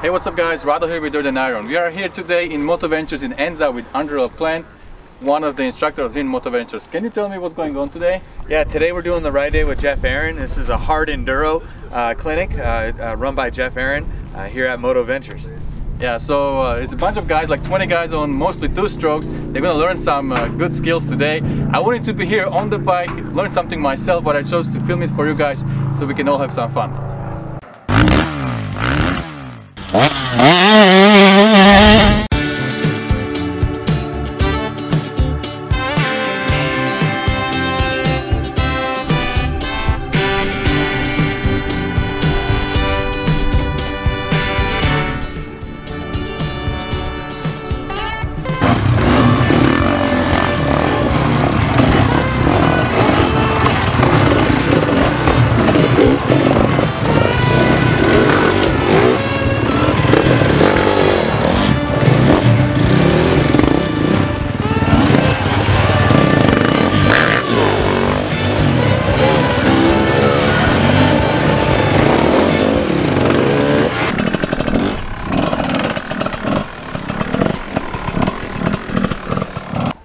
Hey, what's up guys, Rado here with Geoff Aaron. We are here today in Motoventures in Anza with Andrew Plan, one of the instructors in Motoventures. Can you tell me what's going on today? Yeah, today we're doing the ride day with Geoff Aaron. This is a hard enduro clinic run by Geoff Aaron here at Motoventures. Yeah, so it's a bunch of guys, like 20 guys on mostly two strokes. They're gonna learn some good skills today. I wanted to be here on the bike, learn something myself, but I chose to film it for you guys so we can all have some fun.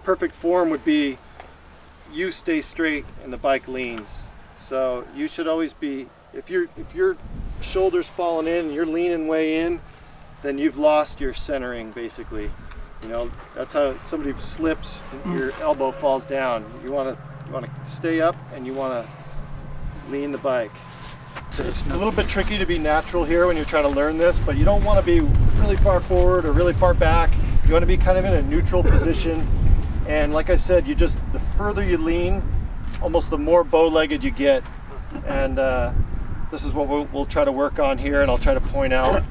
Perfect form would be you stay straight and the bike leans. So you should always be, if your shoulders falling in and you're leaning way in, then you've lost your centering basically. You know, that's how somebody slips and your elbow falls down. You want to stay up and you want to lean the bike. So it's a little bit tricky to be natural here when you're trying to learn this, but you don't want to be really far forward or really far back. You want to be kind of in a neutral position. And like I said, the further you lean, almost the more bow-legged you get. And this is what we'll try to work on here, and I'll try to point out,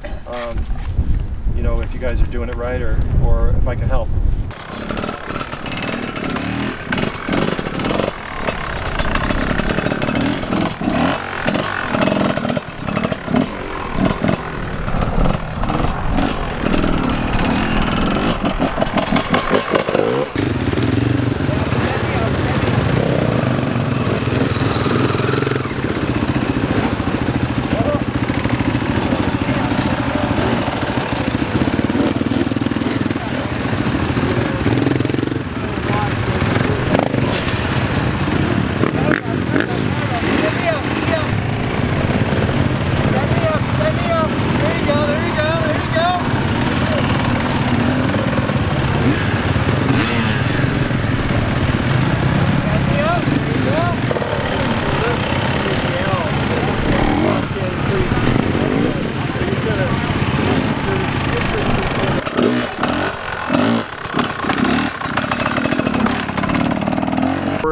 you know, if you guys are doing it right or if I can help.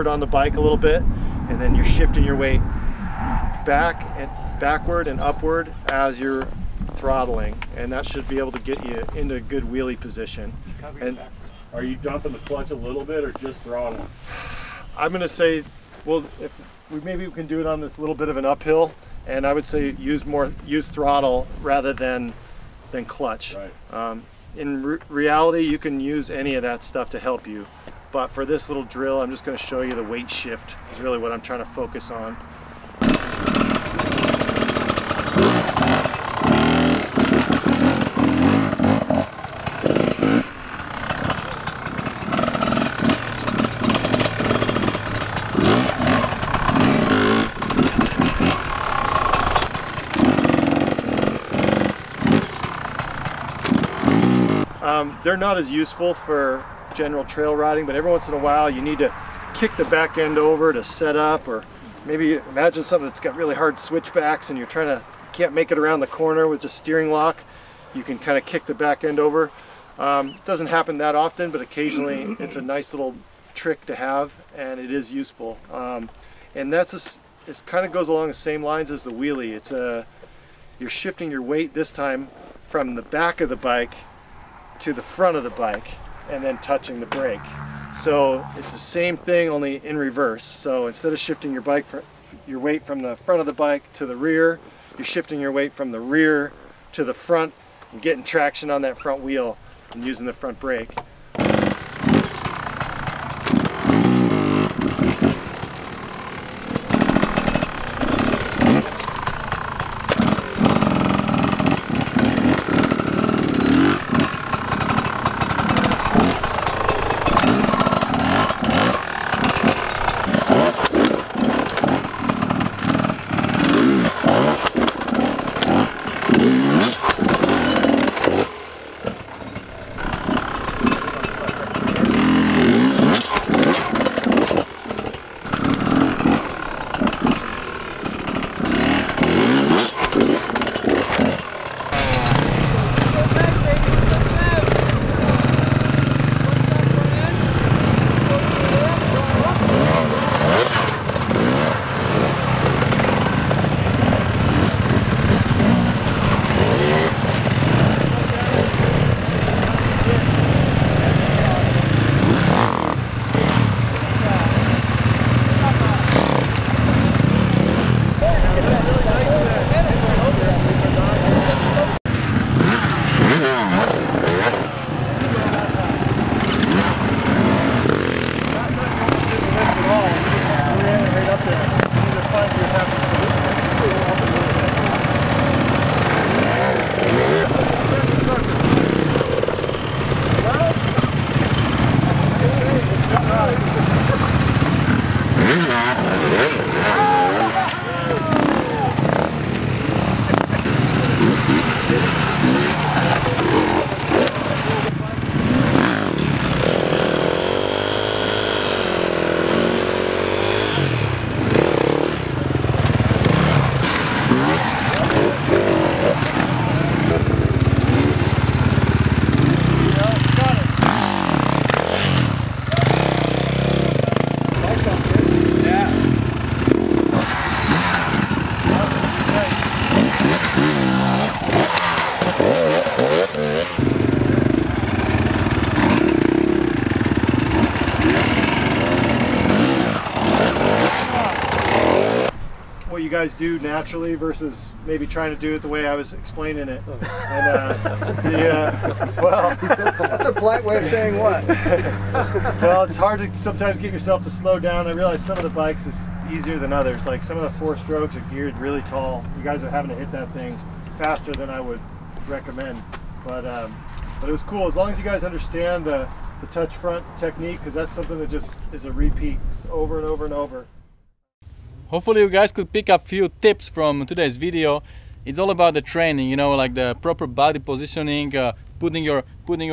On the bike a little bit, and then you're shifting your weight backward and upward as you're throttling, and that should be able to get you into a good wheelie position. And are you dumping the clutch a little bit or just throttling? I'm going to say, well, maybe we can do it on this little bit of an uphill, and I would say use throttle rather than clutch. Right. In reality, you can use any of that stuff to help you. But for this little drill, I'm just going to show you the weight shift is really what I'm trying to focus on. They're not as useful for general trail riding, but every once in a while you need to kick the back end over to set up, or maybe imagine something that's got really hard switchbacks and can't make it around the corner with just steering lock. You can kind of kick the back end over. It doesn't happen that often, but occasionally it's a nice little trick to have, and it is useful. And it kind of goes along the same lines as the wheelie. You're shifting your weight this time from the back of the bike to the front of the bike, and then touching the brake. So it's the same thing, only in reverse. So instead of shifting your weight from the front of the bike to the rear, you're shifting your weight from the rear to the front and getting traction on that front wheel and using the front brake. guys do naturally versus maybe trying to do it the way I was explaining it. And well, That's a polite way of saying what? well, it's hard to sometimes get yourself to slow down. I realize some of the bikes is easier than others. Like some of the 4-strokes are geared really tall. You guys are having to hit that thing faster than I would recommend. But it was cool. As long as you guys understand the touch front technique, because that's something that just is a repeat over and over and over. Hopefully you guys could pick up a few tips from today's video. It's all about the training, you know, like the proper body positioning, putting your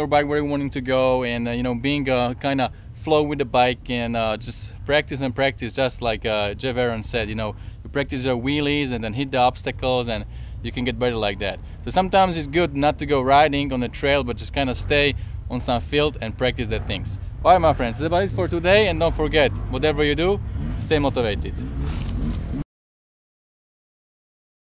bike where you want it to go, and you know, being kind of flow with the bike, and just practice and practice, just like Geoff Aaron said. You know, you practice your wheelies and then hit the obstacles, and you can get better like that. So sometimes it's good not to go riding on the trail, but just kind of stay on some field and practice the things. Alright my friends, that's about it for today, and don't forget, whatever you do, stay motivated.